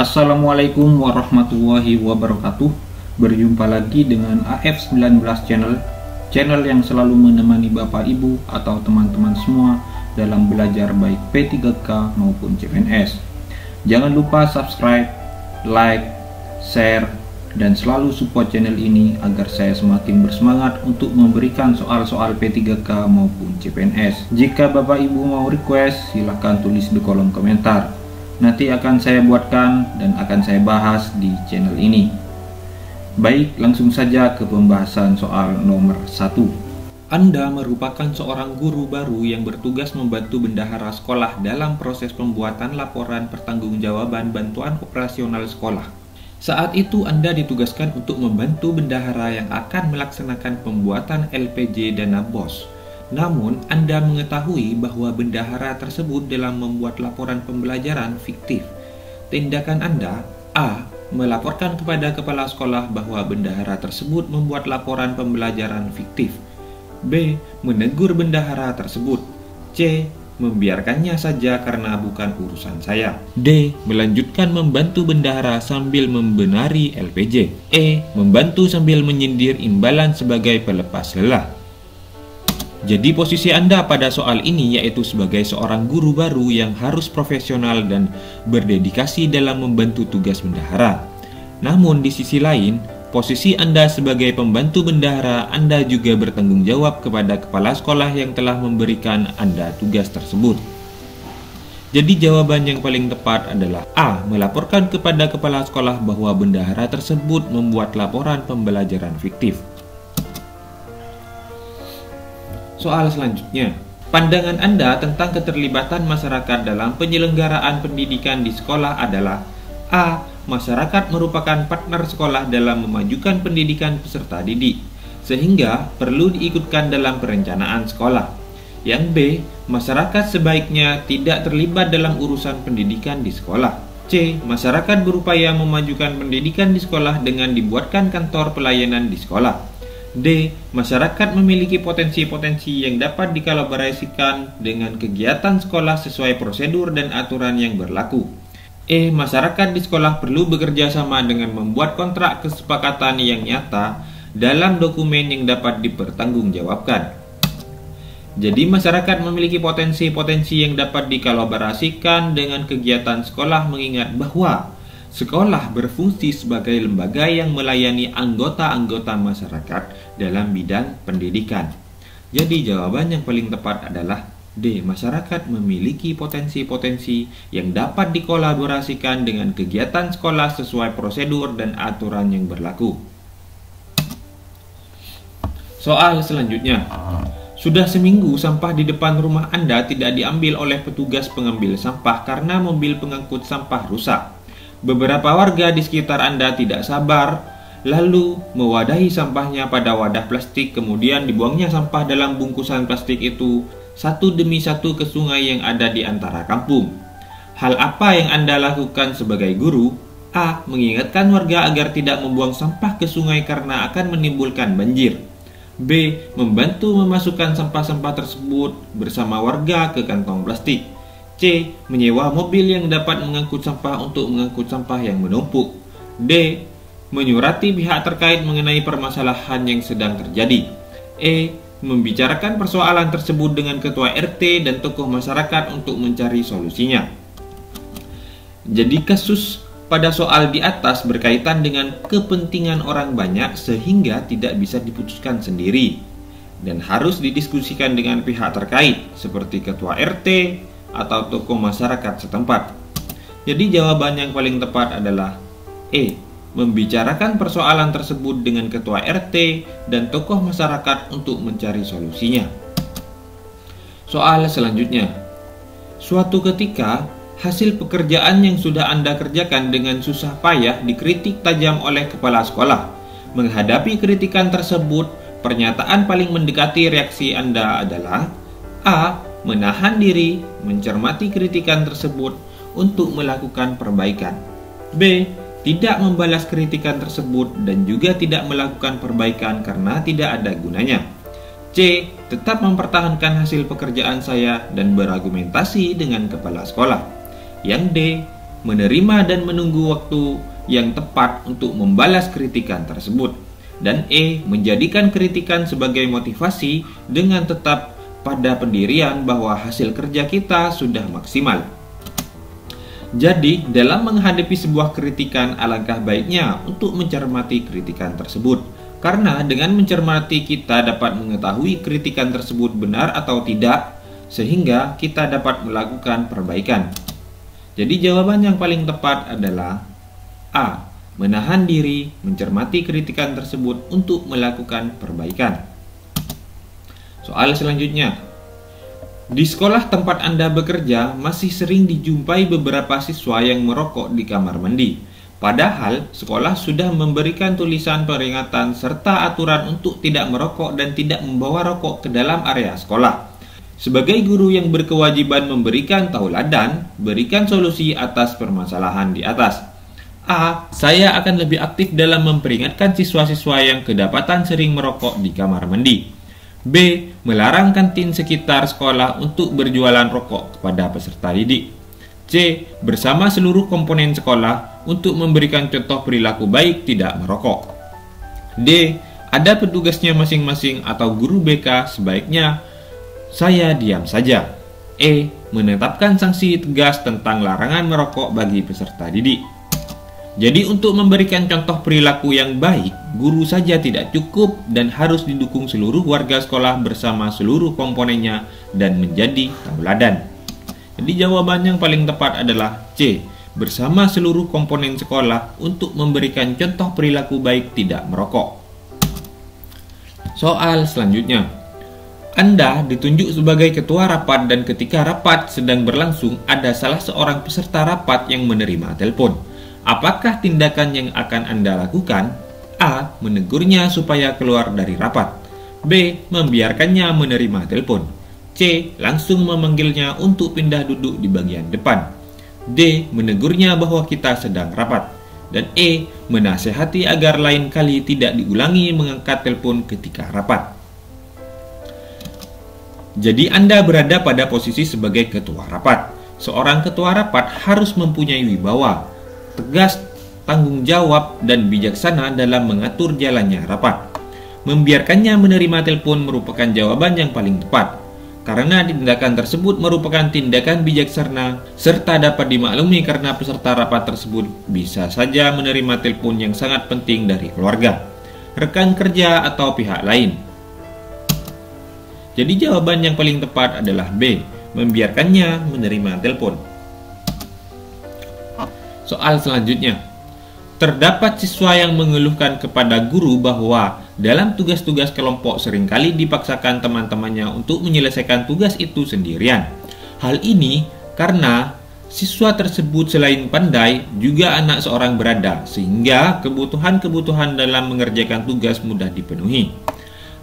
Assalamualaikum warahmatullahi wabarakatuh. Berjumpa lagi dengan AF19 channel yang selalu menemani Bapak Ibu atau teman-teman semua dalam belajar baik P3K maupun CPNS. Jangan lupa subscribe, like, share, dan selalu support channel ini agar saya semakin bersemangat untuk memberikan soal-soal P3K maupun CPNS. Jika Bapak Ibu mau request, silahkan tulis di kolom komentar. Nanti akan saya buatkan dan akan saya bahas di channel ini. Baik, langsung saja ke pembahasan soal nomor 1. Anda merupakan seorang guru baru yang bertugas membantu bendahara sekolah dalam proses pembuatan laporan pertanggungjawaban bantuan operasional sekolah. Saat itu Anda ditugaskan untuk membantu bendahara yang akan melaksanakan pembuatan LPJ dana BOS. Namun, Anda mengetahui bahwa bendahara tersebut dalam membuat laporan pembelajaran fiktif. Tindakan Anda: A. Melaporkan kepada kepala sekolah bahwa bendahara tersebut membuat laporan pembelajaran fiktif. B. Menegur bendahara tersebut. C. Membiarkannya saja karena bukan urusan saya. D. Melanjutkan membantu bendahara sambil membenari LPJ. E. Membantu sambil menyindir imbalan sebagai pelepas lelah. Jadi posisi Anda pada soal ini yaitu sebagai seorang guru baru yang harus profesional dan berdedikasi dalam membantu tugas bendahara. Namun di sisi lain, posisi Anda sebagai pembantu bendahara, Anda juga bertanggung jawab kepada kepala sekolah yang telah memberikan Anda tugas tersebut. Jadi jawaban yang paling tepat adalah A. Melaporkan kepada kepala sekolah bahwa bendahara tersebut membuat laporan pembelajaran fiktif. Soal selanjutnya, pandangan Anda tentang keterlibatan masyarakat dalam penyelenggaraan pendidikan di sekolah adalah A. Masyarakat merupakan partner sekolah dalam memajukan pendidikan peserta didik, sehingga perlu diikutkan dalam perencanaan sekolah. Yang B. Masyarakat sebaiknya tidak terlibat dalam urusan pendidikan di sekolah. C. Masyarakat berupaya memajukan pendidikan di sekolah dengan dibuatkan kantor pelayanan di sekolah. D. Masyarakat memiliki potensi-potensi yang dapat dikolaborasikan dengan kegiatan sekolah sesuai prosedur dan aturan yang berlaku. E. Masyarakat di sekolah perlu bekerja sama dengan membuat kontrak kesepakatan yang nyata dalam dokumen yang dapat dipertanggungjawabkan. Jadi masyarakat memiliki potensi-potensi yang dapat dikolaborasikan dengan kegiatan sekolah mengingat bahwa sekolah berfungsi sebagai lembaga yang melayani anggota-anggota masyarakat dalam bidang pendidikan. Jadi jawaban yang paling tepat adalah D. Masyarakat memiliki potensi-potensi yang dapat dikolaborasikan dengan kegiatan sekolah sesuai prosedur dan aturan yang berlaku. Soal selanjutnya. Sudah seminggu sampah di depan rumah Anda tidak diambil oleh petugas pengambil sampah karena mobil pengangkut sampah rusak. Beberapa warga di sekitar Anda tidak sabar, lalu mewadahi sampahnya pada wadah plastik, kemudian dibuangnya sampah dalam bungkusan plastik itu satu demi satu ke sungai yang ada di antara kampung. Hal apa yang Anda lakukan sebagai guru? A. Mengingatkan warga agar tidak membuang sampah ke sungai karena akan menimbulkan banjir. B. Membantu memasukkan sampah-sampah tersebut bersama warga ke kantong plastik. C. Menyewa mobil yang dapat mengangkut sampah untuk mengangkut sampah yang menumpuk. D. Menyurati pihak terkait mengenai permasalahan yang sedang terjadi. E. Membicarakan persoalan tersebut dengan ketua RT dan tokoh masyarakat untuk mencari solusinya. Jadi kasus pada soal di atas berkaitan dengan kepentingan orang banyak sehingga tidak bisa diputuskan sendiri dan harus didiskusikan dengan pihak terkait seperti ketua RT atau tokoh masyarakat setempat. Jadi jawaban yang paling tepat adalah E. Membicarakan persoalan tersebut dengan ketua RT dan tokoh masyarakat untuk mencari solusinya. Soal selanjutnya. Suatu ketika, hasil pekerjaan yang sudah Anda kerjakan dengan susah payah dikritik tajam oleh kepala sekolah. Menghadapi kritikan tersebut, pernyataan paling mendekati reaksi Anda adalah A. Menahan diri, mencermati kritikan tersebut untuk melakukan perbaikan. B. Tidak membalas kritikan tersebut dan juga tidak melakukan perbaikan karena tidak ada gunanya. C. Tetap mempertahankan hasil pekerjaan saya dan berargumentasi dengan kepala sekolah. Yang D. menerima dan menunggu waktu yang tepat untuk membalas kritikan tersebut. Dan E, menjadikan kritikan sebagai motivasi dengan tetap pada pendirian bahwa hasil kerja kita sudah maksimal. Jadi, dalam menghadapi sebuah kritikan, alangkah baiknya untuk mencermati kritikan tersebut. Karena dengan mencermati kita dapat mengetahui kritikan tersebut benar atau tidak, sehingga kita dapat melakukan perbaikan. Jadi jawaban yang paling tepat adalah A. Menahan diri, mencermati kritikan tersebut untuk melakukan perbaikan. Soal selanjutnya. Di sekolah tempat Anda bekerja, masih sering dijumpai beberapa siswa yang merokok di kamar mandi. Padahal, sekolah sudah memberikan tulisan peringatan serta aturan untuk tidak merokok dan tidak membawa rokok ke dalam area sekolah. Sebagai guru yang berkewajiban memberikan tauladan, berikan solusi atas permasalahan di atas. A. Saya akan lebih aktif dalam memperingatkan siswa-siswa yang kedapatan sering merokok di kamar mandi. B. Melarang kantin sekitar sekolah untuk berjualan rokok kepada peserta didik. C. Bersama seluruh komponen sekolah untuk memberikan contoh perilaku baik tidak merokok. D. Ada petugasnya masing-masing atau guru BK, sebaiknya saya diam saja. E. Menetapkan sanksi tegas tentang larangan merokok bagi peserta didik. Jadi untuk memberikan contoh perilaku yang baik, guru saja tidak cukup dan harus didukung seluruh warga sekolah bersama seluruh komponennya dan menjadi tauladan. Jadi jawaban yang paling tepat adalah C. Bersama seluruh komponen sekolah untuk memberikan contoh perilaku baik tidak merokok. Soal selanjutnya. Anda ditunjuk sebagai ketua rapat dan ketika rapat sedang berlangsung ada salah seorang peserta rapat yang menerima telepon. Apakah tindakan yang akan Anda lakukan? A. Menegurnya supaya keluar dari rapat. B. Membiarkannya menerima telepon. C. Langsung memanggilnya untuk pindah duduk di bagian depan. D. Menegurnya bahwa kita sedang rapat. Dan E. Menasehati agar lain kali tidak diulangi mengangkat telepon ketika rapat. Jadi Anda berada pada posisi sebagai ketua rapat. Seorang ketua rapat harus mempunyai wibawa, tegas, tanggung jawab, dan bijaksana dalam mengatur jalannya rapat. Membiarkannya menerima telepon merupakan jawaban yang paling tepat, karena tindakan tersebut merupakan tindakan bijaksana serta dapat dimaklumi karena peserta rapat tersebut bisa saja menerima telepon yang sangat penting dari keluarga, rekan kerja, atau pihak lain. Jadi jawaban yang paling tepat adalah B. Membiarkannya menerima telepon. Soal selanjutnya. Terdapat siswa yang mengeluhkan kepada guru bahwa dalam tugas-tugas kelompok seringkali dipaksakan teman-temannya untuk menyelesaikan tugas itu sendirian. Hal ini karena siswa tersebut selain pandai juga anak seorang berada, sehingga kebutuhan-kebutuhan dalam mengerjakan tugas mudah dipenuhi.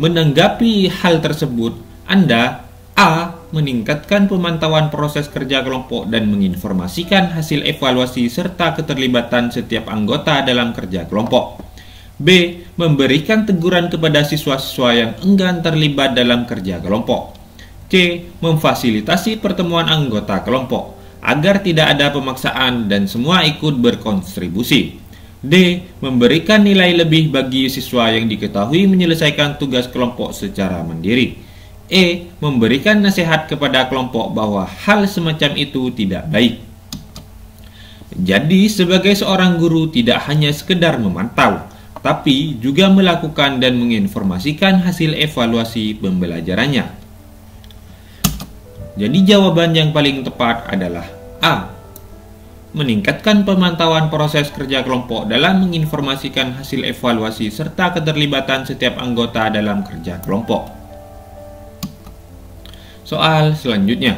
Menanggapi hal tersebut, Anda A. Meningkatkan pemantauan proses kerja kelompok dan menginformasikan hasil evaluasi serta keterlibatan setiap anggota dalam kerja kelompok. B. Memberikan teguran kepada siswa-siswa yang enggan terlibat dalam kerja kelompok. C. Memfasilitasi pertemuan anggota kelompok agar tidak ada pemaksaan dan semua ikut berkontribusi. D. Memberikan nilai lebih bagi siswa yang diketahui menyelesaikan tugas kelompok secara mandiri. E. Memberikan nasihat kepada kelompok bahwa hal semacam itu tidak baik. Jadi, sebagai seorang guru tidak hanya sekedar memantau, tapi juga melakukan dan menginformasikan hasil evaluasi pembelajarannya. Jadi, jawaban yang paling tepat adalah A. Meningkatkan pemantauan proses kerja kelompok dalam menginformasikan hasil evaluasi serta keterlibatan setiap anggota dalam kerja kelompok. Soal selanjutnya.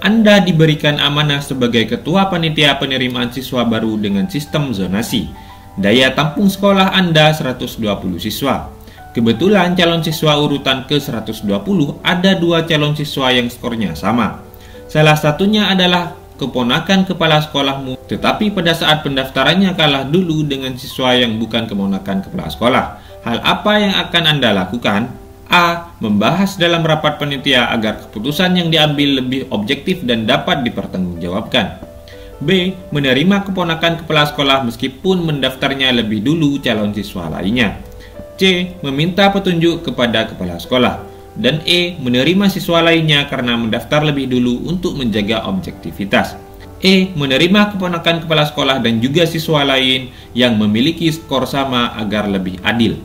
Anda diberikan amanah sebagai ketua panitia penerimaan siswa baru dengan sistem zonasi. Daya tampung sekolah Anda 120 siswa. Kebetulan calon siswa urutan ke-120 ada 2 calon siswa yang skornya sama. Salah satunya adalah keponakan kepala sekolahmu, tetapi pada saat pendaftarannya kalah dulu dengan siswa yang bukan keponakan kepala sekolah. Hal apa yang akan Anda lakukan? A. Membahas dalam rapat panitia agar keputusan yang diambil lebih objektif dan dapat dipertanggungjawabkan. B. Menerima keponakan kepala sekolah meskipun mendaftarnya lebih dulu calon siswa lainnya. C. Meminta petunjuk kepada kepala sekolah. Dan E. Menerima siswa lainnya karena mendaftar lebih dulu untuk menjaga objektivitas. E. Menerima keponakan kepala sekolah dan juga siswa lain yang memiliki skor sama agar lebih adil.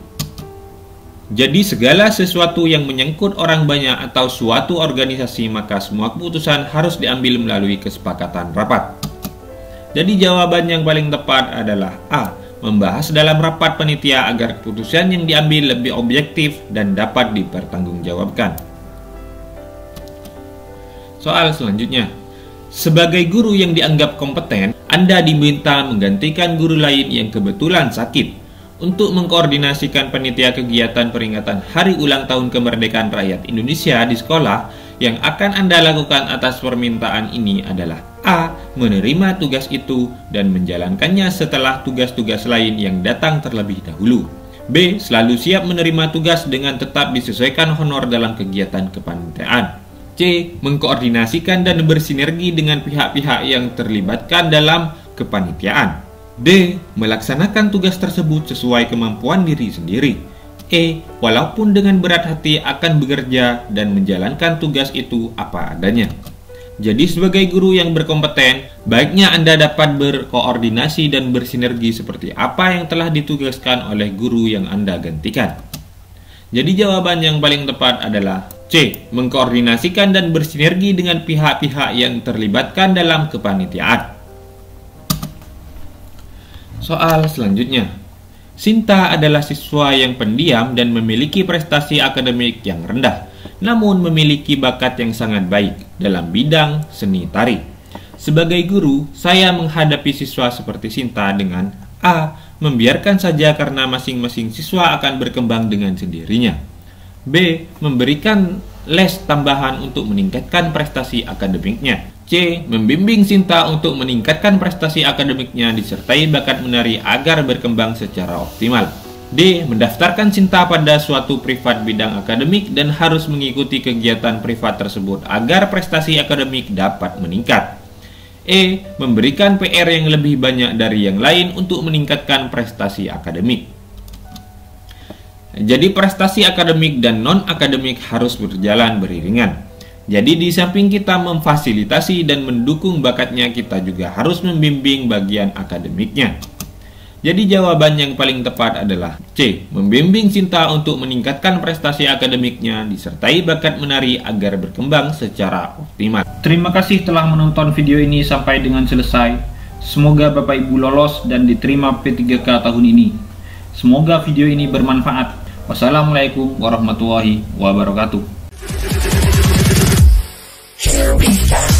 Jadi segala sesuatu yang menyangkut orang banyak atau suatu organisasi, maka semua keputusan harus diambil melalui kesepakatan rapat. Jadi jawaban yang paling tepat adalah A. Membahas dalam rapat panitia agar keputusan yang diambil lebih objektif dan dapat dipertanggungjawabkan. Soal selanjutnya. Sebagai guru yang dianggap kompeten, Anda diminta menggantikan guru lain yang kebetulan sakit untuk mengkoordinasikan panitia kegiatan peringatan Hari Ulang Tahun Kemerdekaan Rakyat Indonesia di sekolah. Yang akan Anda lakukan atas permintaan ini adalah A. Menerima tugas itu dan menjalankannya setelah tugas-tugas lain yang datang terlebih dahulu. B. Selalu siap menerima tugas dengan tetap disesuaikan honor dalam kegiatan kepanitiaan. C. Mengkoordinasikan dan bersinergi dengan pihak-pihak yang terlibatkan dalam kepanitiaan. D. Melaksanakan tugas tersebut sesuai kemampuan diri sendiri. E. Walaupun dengan berat hati akan bekerja dan menjalankan tugas itu apa adanya. Jadi sebagai guru yang berkompeten, baiknya Anda dapat berkoordinasi dan bersinergi seperti apa yang telah ditugaskan oleh guru yang Anda gantikan. Jadi jawaban yang paling tepat adalah C. Mengkoordinasikan dan bersinergi dengan pihak-pihak yang terlibatkan dalam kepanitiaan. Soal selanjutnya. Sinta adalah siswa yang pendiam dan memiliki prestasi akademik yang rendah, namun memiliki bakat yang sangat baik dalam bidang seni tari. Sebagai guru, saya menghadapi siswa seperti Sinta dengan A. Membiarkan saja karena masing-masing siswa akan berkembang dengan sendirinya. B. Memberikan les tambahan untuk meningkatkan prestasi akademiknya. C. Membimbing Sinta untuk meningkatkan prestasi akademiknya disertai bakat menari agar berkembang secara optimal. D. Mendaftarkan Sinta pada suatu privat bidang akademik dan harus mengikuti kegiatan privat tersebut agar prestasi akademik dapat meningkat. E. Memberikan PR yang lebih banyak dari yang lain untuk meningkatkan prestasi akademik. Jadi prestasi akademik dan non-akademik harus berjalan beriringan. Jadi di samping kita memfasilitasi dan mendukung bakatnya, kita juga harus membimbing bagian akademiknya. Jadi jawaban yang paling tepat adalah C. Membimbing Sinta untuk meningkatkan prestasi akademiknya disertai bakat menari agar berkembang secara optimal. Terima kasih telah menonton video ini sampai dengan selesai. Semoga Bapak Ibu lolos dan diterima P3K tahun ini. Semoga video ini bermanfaat. Wassalamualaikum warahmatullahi wabarakatuh. Here we go.